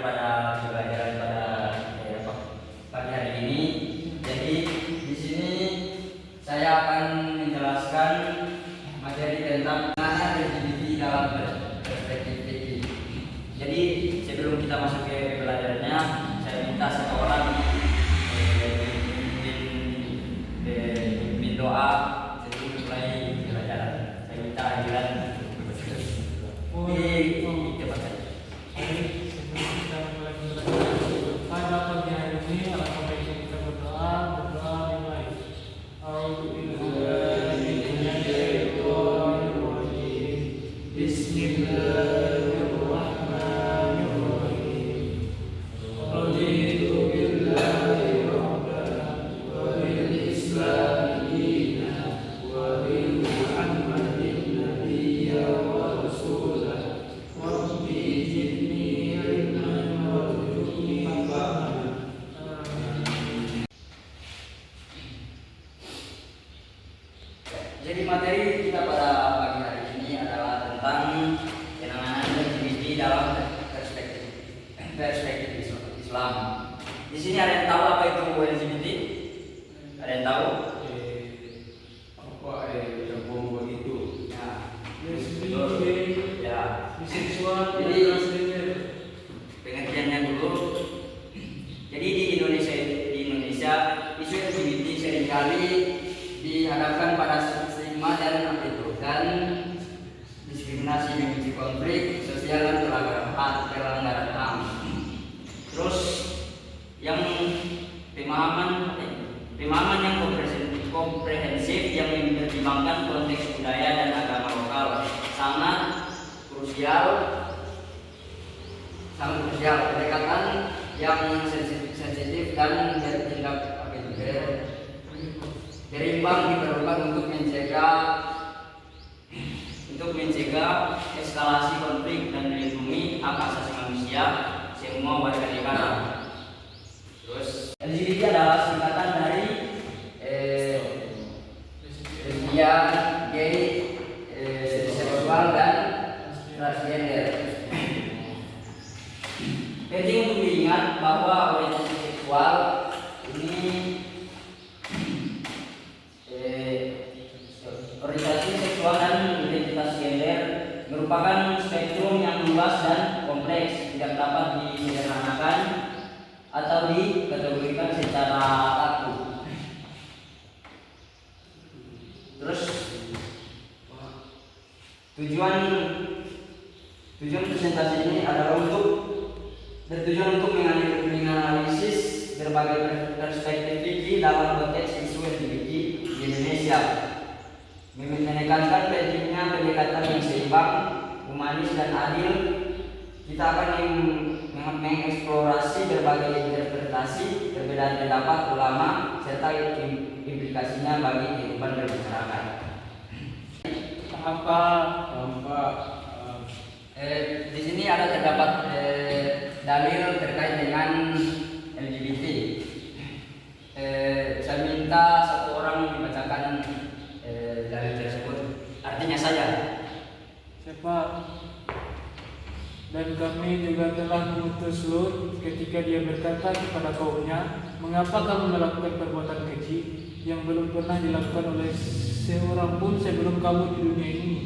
pada pembelajaran pada pagi hari ini. Jadi di sini saya akan menjelaskan materi tentang LGBT dalam perspektif PKI. Jadi sebelum kita masuk ke pembelajarannya, saya minta satu orang memimpin doa sebelum mulai pembelajaran. Saya minta hadiran di tempat saya. Sebelum kita mulai pembelajaran pada pagi hari ini, alangkah baiknya kita berdoa dimulai. Bismillahirrahmanirrahim. Raditu billahi rabban wa bil Islam dinan wa bi Muhammadin nabiyyan wa rasulan. Rabbi zidni ilman warzuqni fahman. Jadi materi kita pada pagi hari ini adalah tentang penanganan LGBT dalam perspektif Islam. Di sini ada yang tahu apa itu LGBT? Ada yang tahu? Apa itu? Nah, LGBT, ya. biseksual, dan Jadi transgender. pengertiannya dulu. Jadi di Indonesia isu LGBT seringkali dihadapkan pada stigma dan diskriminasi, memicu konflik sosial dan pelanggaran HAM. Terus yang pemahaman yang komprehensif yang mempertimbangkan konteks budaya dan agama lokal sangat krusial. Pendekatan yang sensitif dan bertindak berimbang diperlukan untuk mencegah eskalasi konflik dan melindungi hak asasi manusia semua warga negara. Terus LGBT adalah singkatan dari lesbian, gay, seksual dan transgender. Penting untuk diingat bahwa orientasi seksual ini orientasi seksual dan identitas gender merupakan spektrum yang luas dan kompleks, tidak dapat disederhanakan atau dikategorikan secara kaku. Terus tujuan presentasi ini adalah bertujuan untuk menganalisis berbagai perspektif fikih dalam konteks isu LGBT di Indonesia, menekankan pentingnya pendekatan yang seimbang, humanis dan adil. Kita akan mengeksplorasi berbagai interpretasi, perbedaan pendapat ulama serta implikasinya bagi kehidupan bermasyarakat. Di sini ada terdapat dalil terkait dengan LGBT. Saya minta satu orang membacakan dalil tersebut. Artinya saja. Siapa? Dan kami juga telah mengutus Lut ketika dia berkata kepada kaumnya, mengapa kamu melakukan perbuatan keji yang belum pernah dilakukan oleh seorang pun sebelum kamu di dunia ini?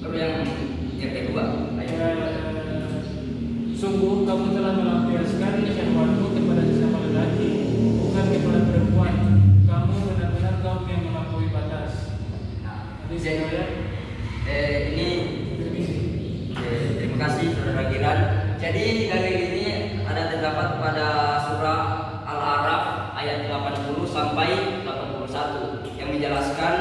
Lalu yang kedua, sungguh kamu telah melampiaskan syahwatmu kepada sesama lelaki, bukan kepada perempuan. Kamu benar-benar kaum yang melampaui batas. Nah, Jadi saya ini permisi. terima kasih saudara Giran. Jadi dalil ini ada terdapat pada surah Al-A'raf ayat 80 sampai 81 yang menjelaskan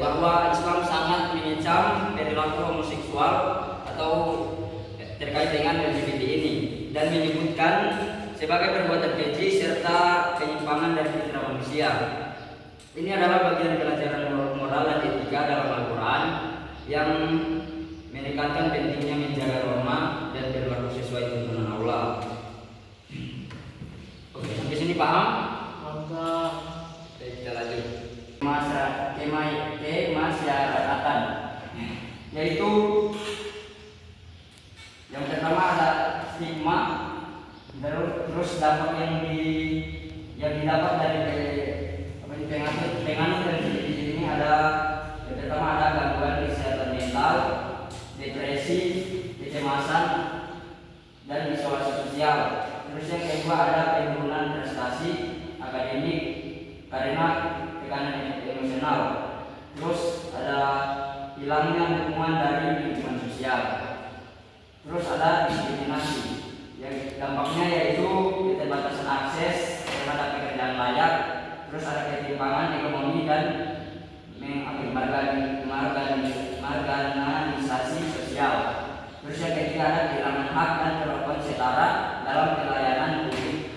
bahwa Islam sangat mengecam perilaku homoseksual atau terkait dengan LGBT ini dan menyebutkan sebagai perbuatan keji serta penyimpangan dari fitrah manusia. Ini adalah bagian pelajaran moral dan etika dalam Al-Quran yang menekankan pentingnya menjaga norma dan berlaku sesuai tuntunan Allah. Oke, sampai sini paham? Maka Baik, kita lanjut. Kemasyarakatan, yaitu yang pertama ada stigma, terus dampak yang didapat dari penganut LGBT ini ada yang pertama ada gangguan kesehatan mental, depresi, kecemasan, dan isolasi sosial. Terus yang kedua ada penurunan prestasi akademik karena tekanan emosional. Terus ada hilangnya dukungan dari lingkungan sosial. Terus ada diskriminasi. Yang dampaknya yaitu keterbatasan akses terhadap pekerjaan layak. Terus ada ketimpangan ekonomi dan marginalisasi sosial. Terus yang ketiga ada kehilangan hak dan perlakuan setara dalam pelayanan publik.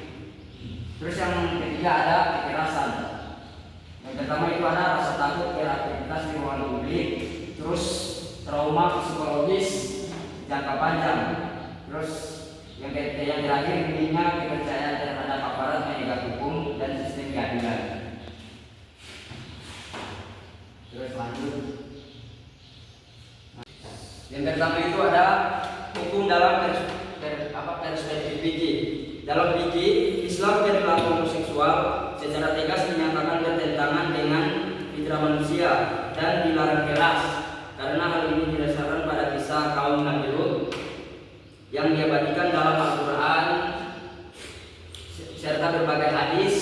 Terus yang ketiga ada kekerasan. Yang pertama itu ada rasa takut beraktivitas di ruang publik. Terus trauma psikologis jangka panjang. Terus yang terakhir intinya kepercayaan terhadap aparat penegak hukum dan sistem keadilan. Terus lanjut. Yang pertama itu ada hukum dalam perspektif fikih. Dalam fikih, Islam perilaku homoseksual secara tegas menyatakan bertentangan dengan fitrah manusia dan dilarang keras karena hal ini didasarkan pada kisah kaum Nabi Lut yang diabadikan dalam Al-Quran serta berbagai hadis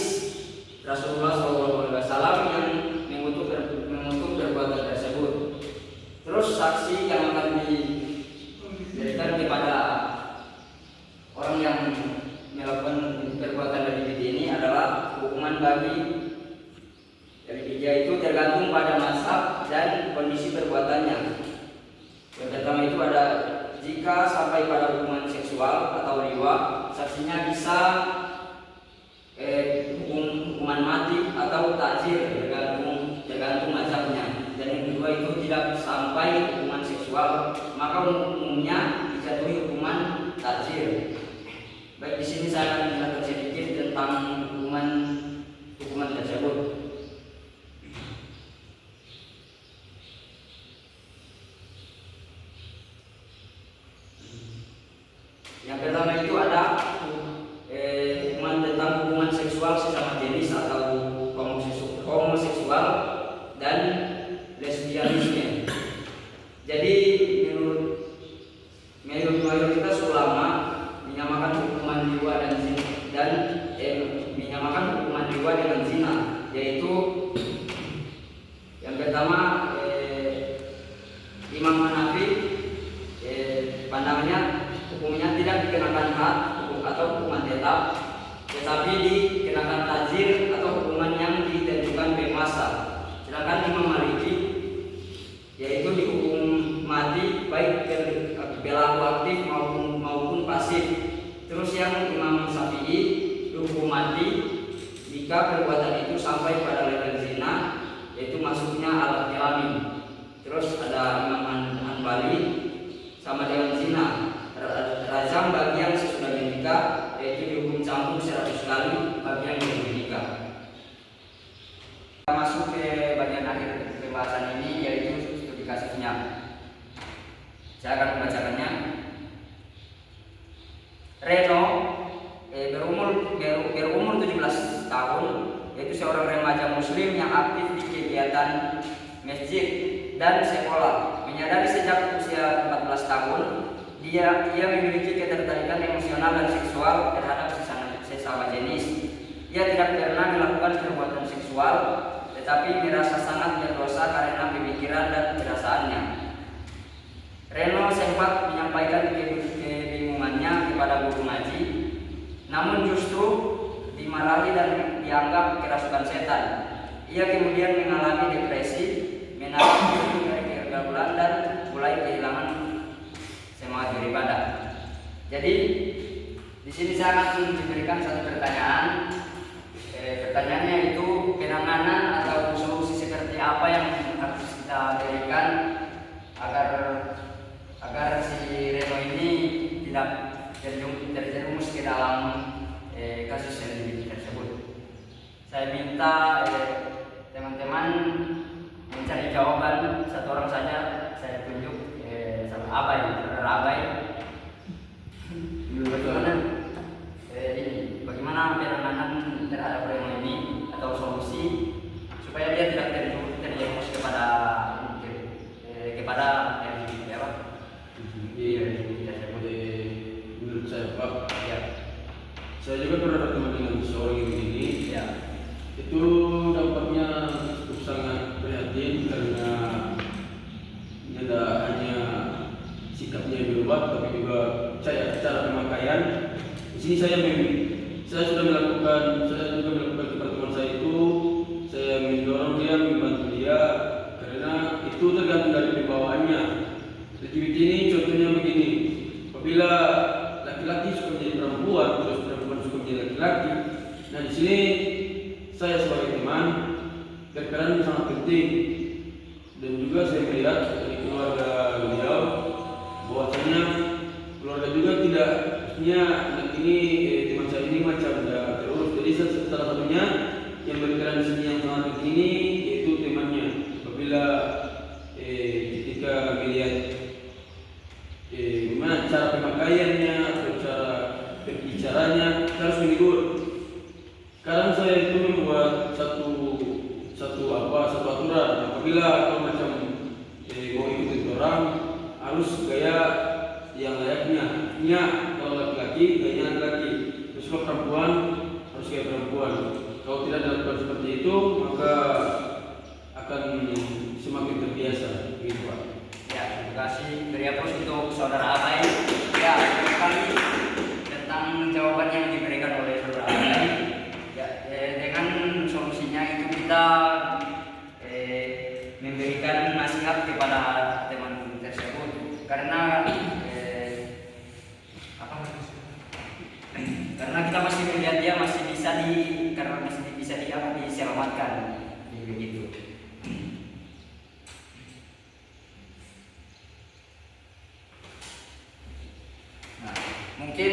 Rasulullah SAW yang mengutuk perbuatan tersebut. Terus saksi yang akan diberikan kepada orang yang melakukan perbuatan LGBT ini adalah hukuman bagi LGBT itu tergantung pada mazhab dan kondisi perbuatannya. Yang pertama itu ada jika sampai pada hubungan seksual atau riwa, saksinya bisa hukuman mati atau takzir tergantung mazhabnya. Dan yang kedua itu tidak sampai hubungan seksual, maka umumnya dijatuhi hukuman takzir. Baik, di sini saya akan menjelaskan sedikit tentang hukuman tersebut. Yang pertama itu ada hukuman tentang hubungan seksual sesama jenis atau homoseksual dan lesbianisme. Jadi menurut mayoritas ulama menyamakan hukuman jiwa dengan zina, yaitu yang pertama Imam Hanafi pandangannya hukumnya tidak dikenakan had atau hukuman tetap, tetapi dikenakan takzir atau hukuman yang ditentukan bermasa. Sedangkan Imam Maliki yaitu dihukum mati baik berlaku aktif maupun pasif. Terus yang Imam Syafi'i dihukum mati jika perbuatan itu sampai pada level zina, yaitu masuknya alat kelamin. Terus ada Imam Hanbali sama dengan zina, rajam bagi yang sesudah menikah, yaitu dihukum cambuk 100 kali bagi yang belum menikah. Kita masuk ke bagian akhir pembahasan ini, yaitu studi kasusnya. Saya akan membacakannya. Reno berumur 17 tahun, yaitu seorang remaja muslim yang aktif di kegiatan masjid dan sekolah. Menyadari sejak usia 14 tahun dia memiliki ketertarikan emosional dan seksual terhadap sesama jenis. Ia tidak pernah melakukan perbuatan seksual, tetapi merasa sangat berdosa karena pemikiran dan perasaannya. Reno sempat menyampaikan kebingungannya kepada guru ngaji, namun justru dimarahi dan dianggap kerasukan setan. Ia kemudian mengalami depresi, menarik diri dari pergaulan dan mulai kehilangan semangat beribadah. Jadi di sini saya akan memberikan satu pertanyaan. Pertanyaannya itu penanganan atau solusi seperti apa yang harus kita berikan agar si Reno ini tidak terjerumus ke dalam kasus LGBT tersebut. Saya minta teman-teman mencari jawaban, satu orang saja saya tunjuk sama Abai, saudara Abai. saya Pak. Ya. Saya juga pernah berteman dengan seorang ibu ini. Ya. Itu dampaknya cukup sangat prihatin karena tidak hanya sikapnya yang berubah, tapi juga cara pemakaian. Di sini saya juga melakukan kepada teman saya itu, saya mendorong dia, membantu dia, karena itu tergantung dari pembawaannya. LGBT ini contohnya begini, apabila laki-laki suka menjadi perempuan, terus perempuan suka menjadi laki-laki. Nah di sini saya sebagai teman berperan sangat penting, dan juga saya melihat dari keluarga beliau bahwasanya keluarga juga tidak, maksudnya anak ini teman saya ini macam terus. Jadi salah satunya yang berperan di sini yang sangat penting ini yaitu temannya. Apabila ketika melihat gimana cara pemakaiannya atau cara berbicaranya, kita harus menegur. Sekarang saya itu membuat satu aturan. Apabila kau macam mau ikutin orang, harus gaya yang layaknya. Artinya kalau laki-laki gayanya laki-laki, terus kalau perempuan harus gaya perempuan. Kalau tidak dilakukan seperti itu, maka akan semakin terbiasa. Begitu Pak. Ya, terima kasih dari Apus untuk saudara Abai. Ya, terima kasih tentang jawaban yang diberikan oleh saudara Abai. Ya, dengan solusinya itu kita memberikan nasihat kepada teman tersebut, karena karena kita masih melihat dia masih bisa diselamatkan, begitu. Nah, mungkin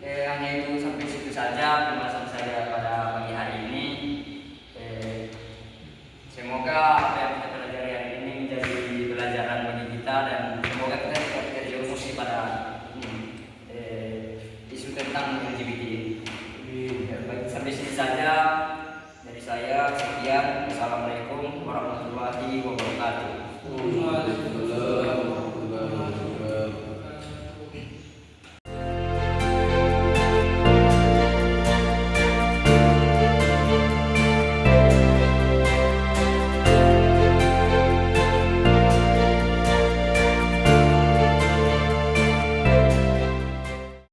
hanya itu sampai situ saja pembahasan saya pada pagi hari ini. Semoga apa yang kita pelajari hari ini menjadi pelajaran bagi kita, dan semoga kita tidak terjerumus pada isu tentang LGBT ini. Baik, sampai sini saja dari saya. Sekian. Assalamualaikum warahmatullahi wabarakatuh. Waalaikumsalam.